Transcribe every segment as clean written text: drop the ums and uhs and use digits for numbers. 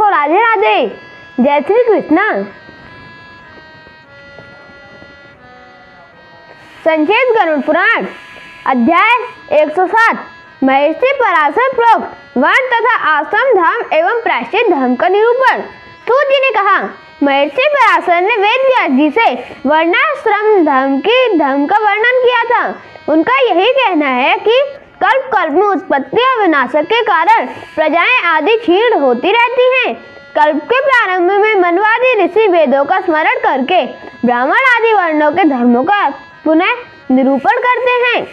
राधे राधे। जय श्री कृष्ण। संक्षिप्त गरुड़ पुराण अध्याय 107 महर्षि पराशर प्रोक्त वर्ण तथा आश्रम धर्म एवं प्रायश्चित धर्म का निरूपण। सूत जी ने कहा, महर्षि पराशर ने वेद व्यास जी से वर्णाश्रम धर्म का वर्णन किया था। उनका यही कहना है कि कल्प कल्प में उत्पत्ति और विनाश के कारण प्रजाएं आदि क्षीण होती रहती हैं। कल्प के प्रारंभ में मनवादी ऋषि वेदों का स्मरण करके ब्राह्मण आदि वर्णों के धर्मों का पुनः निरूपण करते हैं।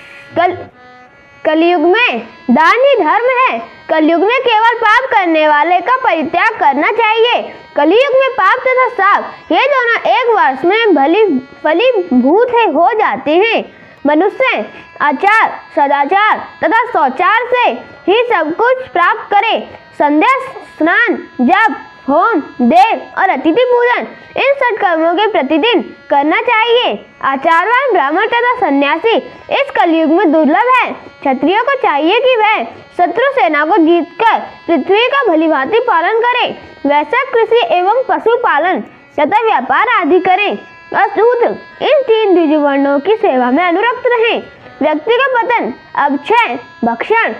कलयुग में दान ही धर्म है। कलयुग में केवल पाप करने वाले का परित्याग करना चाहिए। कलयुग में पाप तथा श्राप ये दोनों एक वर्ष में फलीभूत हो जाते हैं। मनुष्य आचार सदाचार तथा शौचार से ही सब कुछ प्राप्त करे। संध्या स्नान जप होम देव और अतिथि पूजन इन सत्कर्मों के प्रतिदिन करना चाहिए। आचारवान ब्राह्मण तथा सन्यासी इस कलयुग में दुर्लभ है। क्षत्रियों को चाहिए कि वह शत्रु सेना को जीतकर पृथ्वी का भलीभांति पालन करे। वैसा कृषि एवं पशुपालन तथा व्यापार आदि करें। और शूद्र इन तीन द्विज वर्णों की सेवा में अनुरक्त रहे। व्यक्ति का पतन अक्षय भक्षण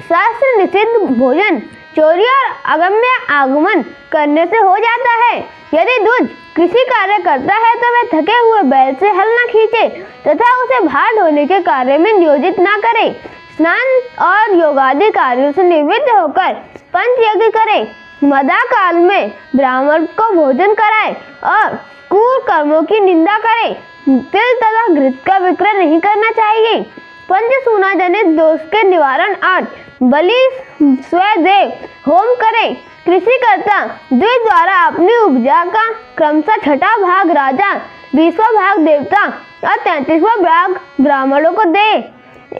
शास्त्र निषिद्ध भोजन चोरी और अगम्य आगमन करने से हो जाता है। यदि द्विज कृषि कार्य करता है तो वह थके हुए बैल से हल न खींचे तथा उसे भार ढोने के कार्य में नियोजित न करे। स्नान और योगादि कार्यों से निवृत्त होकर पंचयज्ञ करे। मदा काल में ब्राह्मण को भोजन कराए और क्रूर कर्मों की निंदा करे। तिल तथा घृत का विक्रय नहीं करना चाहिए। पंचसूना जनित दोष के निवारण अर्थ बलि स्वदेव होम करे। कृषि करता द्विज द्वारा अपनी उपजा का क्रमशः छठा भाग राजा 20वां भाग देवता और 33वां भाग ब्राह्मणों को दे।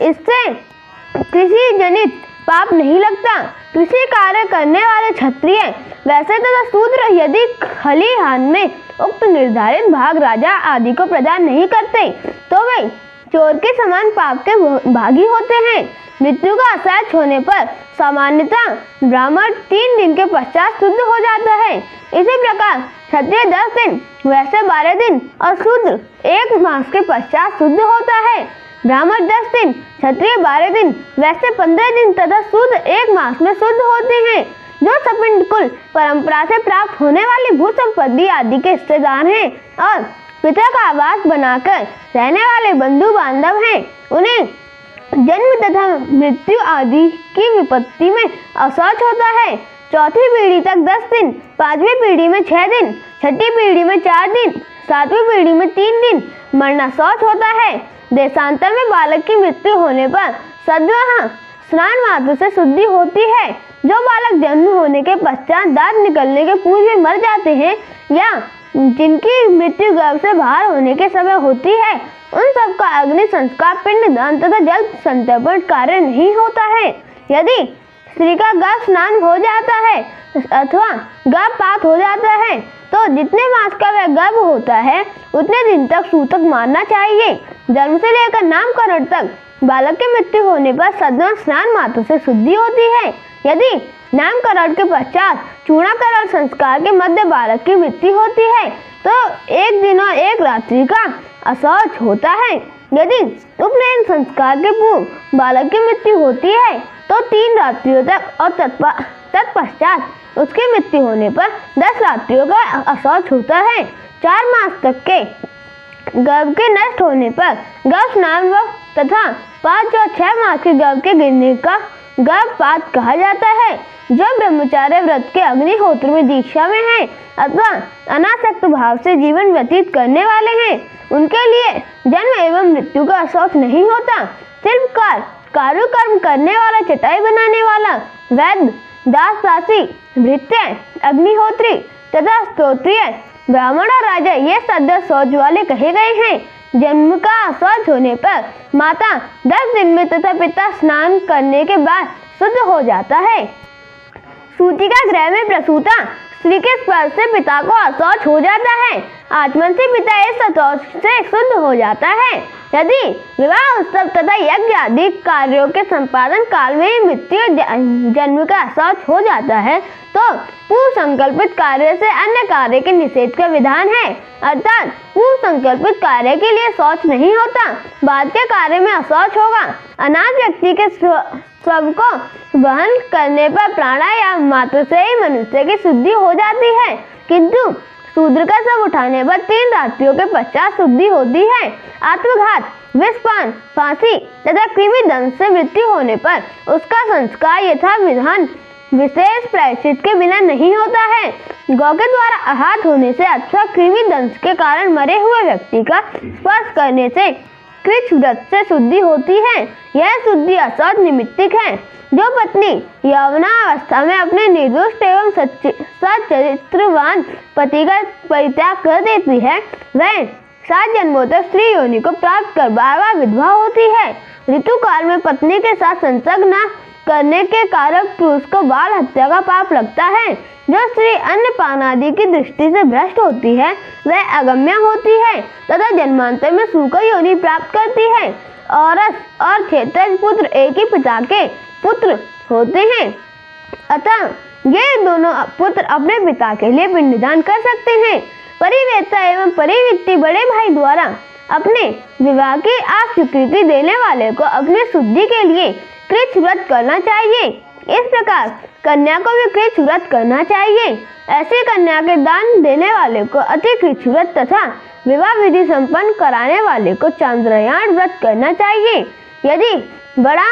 इससे कृषि जनित पाप नहीं लगता। कृषि कार्य करने वाले क्षत्रिय वैसे तथा शूद्र यदि खलिहान में उक्त निर्धारित भाग राजा आदि को प्रदान नहीं करते तो वे चोर के समान पाप के भागी होते हैं। मृत्यु का असहज होने पर सामान्यतः ब्राह्मण 3 दिन के पश्चात शुद्ध हो जाता है। इसी प्रकार क्षत्रिय 10 दिन वैसे 12 दिन और शूद्र 1 मास के पश्चात शुद्ध होता है। ब्राह्मण 10 दिन क्षत्रिय 12 दिन वैसे 15 दिन तथा शूद्र 1 मास में शुद्ध होते हैं। जो सपिंड कुल परंपरा से प्राप्त होने वाली भू संपत्ति आदि के हिस्सेदार हैं और पिता का आवास बनाकर रहने वाले बंधु बांधव हैं, उन्हें जन्म तथा मृत्यु आदि की विपत्ति में अशौच होता है। चौथी पीढ़ी तक 10 दिन, 5वीं पीढ़ी में 6 दिन, छठी पीढ़ी में 4 दिन, 7वीं पीढ़ी में 3 दिन मरना शौच होता है। देशांतर में बालक की मृत्यु होने पर सद्वह स्नान मात्र से शुद्धि होती है। जो बालक जन्म होने के पश्चात दांत निकलने के पूर्व मर जाते हैं या जिनकी मृत्यु गर्भ से बाहर होने के समय होती है, उन सबका अग्नि संस्कार पिंड दान तथा जल संतर्पण कार्य नहीं होता है। यदि स्त्री का गर्भ स्नान हो जाता है अथवा गर्भपात हो जाता है तो जितने मास का वह गर्भ होता है उतने दिन तक सूतक मारना चाहिए। जन्म से लेकर नामकरण तक बालक की मृत्यु होने पर सद्वह स्नान मात्र से शुद्धि होती है। यदि नामकरण के पश्चात चूड़ाकरण संस्कार के मध्य बालक की मृत्यु होती है तो 1 दिन और 1 रात्रि का अशौच होता है। यदि उपनयन संस्कार के पूर्व बालक की मृत्यु होती है तो 3 रात्रियों तक और तत्पश्चात उसकी मृत्यु होने पर 10 रात्रियों का अशौच होता है। 4 मास तक के गर्भ के नष्ट होने पर गर्भ स्नान तथा 5 और 6 मास के गर्भ के गिरने का गर्भपात कहा जाता है। जो ब्रह्मचार्य व्रत के अग्निहोत्र में दीक्षा में हैं अथवा अनासक्त भाव से जीवन व्यतीत करने वाले हैं, उनके लिए जन्म एवं मृत्यु का अशौच नहीं होता। शिल्पकार, कारुकर्म करने वाला, चटाई बनाने वाला, वैद्य, दास दासी, भृत्य, अग्निहोत्री तथा स्तोत्रीय, ब्राह्मण और राजा ये सद्य शौच वाले कहे गए हैं। जन्म का अशौच होने पर माता 10 दिन में तथा पिता स्नान करने के बाद शुद्ध हो जाता है। सूतिका गृह में प्रसूता स्त्री के स्पर्श से पिता को अशौच हो जाता है। आचमन से पिता इस अशौच से शुद्ध हो जाता है। यदि विवाह उत्सव तथा यज्ञ आदि कार्यों के संपादन काल में ही मृत्यु जन्म का शौच हो जाता है तो पूर्व संकल्पित कार्य से अन्य कार्य के निषेध का विधान है। अर्थात पूर्व संकल्पित कार्य के लिए शौच नहीं होता, बाद के कार्य में अशौच होगा। अनाथ व्यक्ति के स्व को वहन करने पर प्राणायाम मात्र से ही मनुष्य की शुद्धि हो जाती है, किंतु शूद्र का शव उठाने पर 3 रात्रियों के पश्चात शुद्धि होती है। आत्मघात, विषपान, फांसी तथा कृमि दंश से मृत्यु होने पर उसका संस्कार यथा विधान विशेष प्रायश्चित के बिना नहीं होता है। गौ के द्वारा आहत होने से अथवा कृमि दंश के कारण मरे हुए व्यक्ति का स्पर्श करने से कृच्छ व्रत से शुद्धि होती है। यह शुद्धि अशौच निमित्तिक है। जो पत्नी यौवनावस्था में अपने निर्दोष एवं सच्चरित्रवान पति का परित्याग कर देती है, वह 7 जन्मों तक स्त्री योनि को प्राप्त कर बार-बार विधवा होती है। ऋतु काल में पत्नी के साथ संसर्ग न करने के कारण पुरुष को बाल हत्या का पाप लगता है। जो स्त्री अन्य पान आदि की दृष्टि से भ्रष्ट होती है वह अगम्य होती है तथा जन्मांतर में सूकर योनि प्राप्त करती है। औरस और क्षेत्रज पुत्र एक ही पिता के पुत्र होते हैं, अतः ये दोनों पुत्र अपने पिता के लिए पिंडदान कर सकते हैं। परिवेता एवं परिवित्ति बड़े भाई द्वारा अपने विवाह की अस्वीकृति देने वाले को अपने शुद्धि के लिए कृच्छ व्रत करना चाहिए। इस प्रकार कन्या को भी कृच्छ व्रत करना चाहिए। ऐसी कन्या के दान देने वाले को अति कृच्छ व्रत तथा विवाह विधि संपन्न कराने वाले को चांद्रयान व्रत करना चाहिए। यदि बड़ा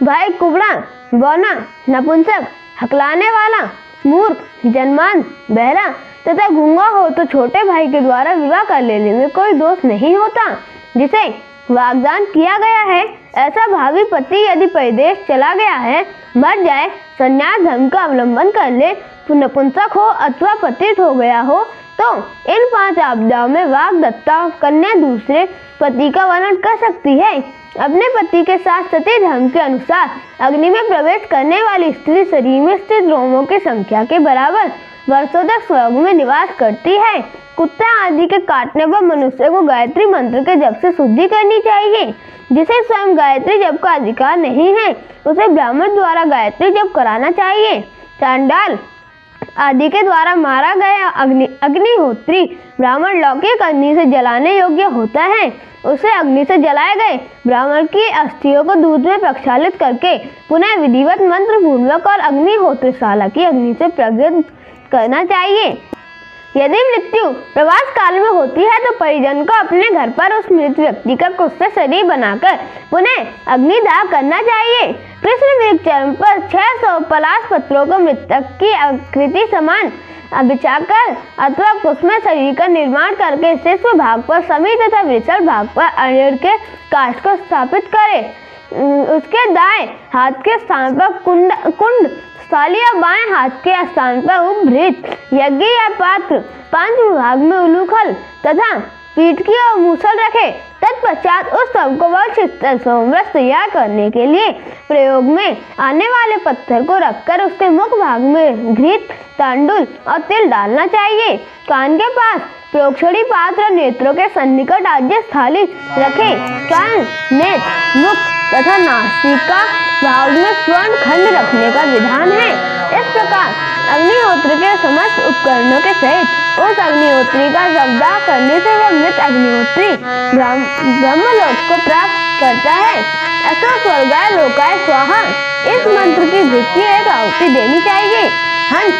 भाई कुबड़ा, बौना, नपुंसक, हकलाने वाला, मूर्ख, जन्मान, बहरा तथा गूंगा हो तो छोटे भाई के द्वारा विवाह कर लेने में कोई दोष नहीं होता। जिसे वाग्दान किया गया है ऐसा भावी पति यदि परदेश चला गया है, मर जाए, संन्यास धर्म का अवलंबन कर ले, नपुंसक हो अथवा पतित हो गया हो तो इन 5 आपदाओं में वाग्दत्ता कन्या दूसरे पति का वर्णन कर सकती है। अपने पति के साथ सती धर्म के अनुसार अग्नि में प्रवेश करने वाली स्त्री शरीर में स्थित रोमों की संख्या के बराबर वर्षों तक स्वर्ग में निवास करती है। कुत्ता आदि के काटने पर मनुष्य को गायत्री मंत्र के जप से शुद्धि करनी चाहिए। जिसे स्वयं गायत्री जप का अधिकार नहीं है उसे ब्राह्मण द्वारा गायत्री जप कराना चाहिए। चांडाल आदि के द्वारा मारा गया अग्निहोत्री ब्राह्मण लौकिक अग्नि से जलाने योग्य होता है। उसे अग्नि से जलाए गए ब्राह्मण की अस्थियों को दूध में प्रक्षालित करके पुनः विधिवत मंत्र पूर्वक और अग्निहोत्रशाला की अग्नि से प्रज्वलित करना चाहिए। यदि मृत्यु प्रवास काल में होती है तो परिजन को अपने घर पर उस मृत व्यक्ति का कुत्सा शरीर बनाकर पुनः अग्निदाह करना चाहिए। कृष्ण वृक्ष चर्म पर 600 पलाश पत्रों को मृतक की आकृति समान बिछाकर अथवा कुसुम शरीर का निर्माण करके शीर्ष भाग पर समी तथा विचल भाग पर अनिल के काष्ठ को स्थापित करे। उसके दाएं हाथ के स्थान पर कुंड स्थाली या बाएं हाथ के स्थान पर उपभृत यज्ञ या पात्र 5 विभाग में उलूखल तथा पीठ की और मूसल रखे। तत्पश्चात उस सब को वह सोमरस तैयार करने के लिए प्रयोग में आने वाले पत्थर को रखकर उसके मुख भाग में घृत, तांडुल और तिल डालना चाहिए। कान के पास प्रोक्षणी पात्र नेत्रों के सन्निकट आज्य थाली रखे। कान, नेत्र, मुख तथा नासिका भाग में स्वर्ण खंड रखने का विधान है। इस प्रकार अग्निहोत्र के समस्त उपकरणों के सहित उस अग्निहोत्री का शवदाह करने से वह मृत अग्निहोत्री ब्रह्मलोक को प्राप्त करता है। ऐसा स्वर्गाय लोकाय स्वाहा इस मंत्र की वृत्ति एक आहुति देनी चाहिए। हंस,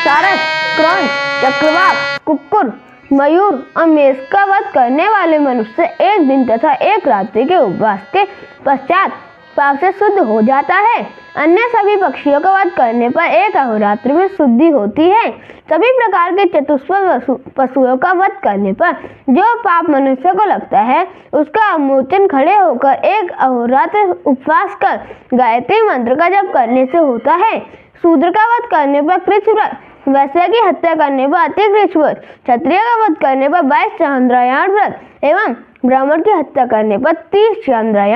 सारस, क्रौंच, चक्रवाक, कुक्कुर, मयूर और मेष का वध करने वाले मनुष्य 1 दिन तथा 1 रात्रि के उपवास के पश्चात पाप से शुद्ध हो जाता है। अन्य सभी पक्षियों का वध करने पर 1 अहोरात्र में शुद्धि होती है। सभी प्रकार के चतुष्पद पशुओं का वध करने पर जो पाप मनुष्य को लगता है उसका अवमोचन खड़े होकर 1 अहोरात्र उपवास कर गायत्री मंत्र का जप करने से होता है। शूद्र का वध करने पर कृच्छ व्रत, वैश्य की हत्या करने पर अति कृच्छ व्रत, क्षत्रिय का वध करने पर 22 चांद्रयान व्रत एवं ब्राह्मण की हत्या करने पर 30 चांद्रयान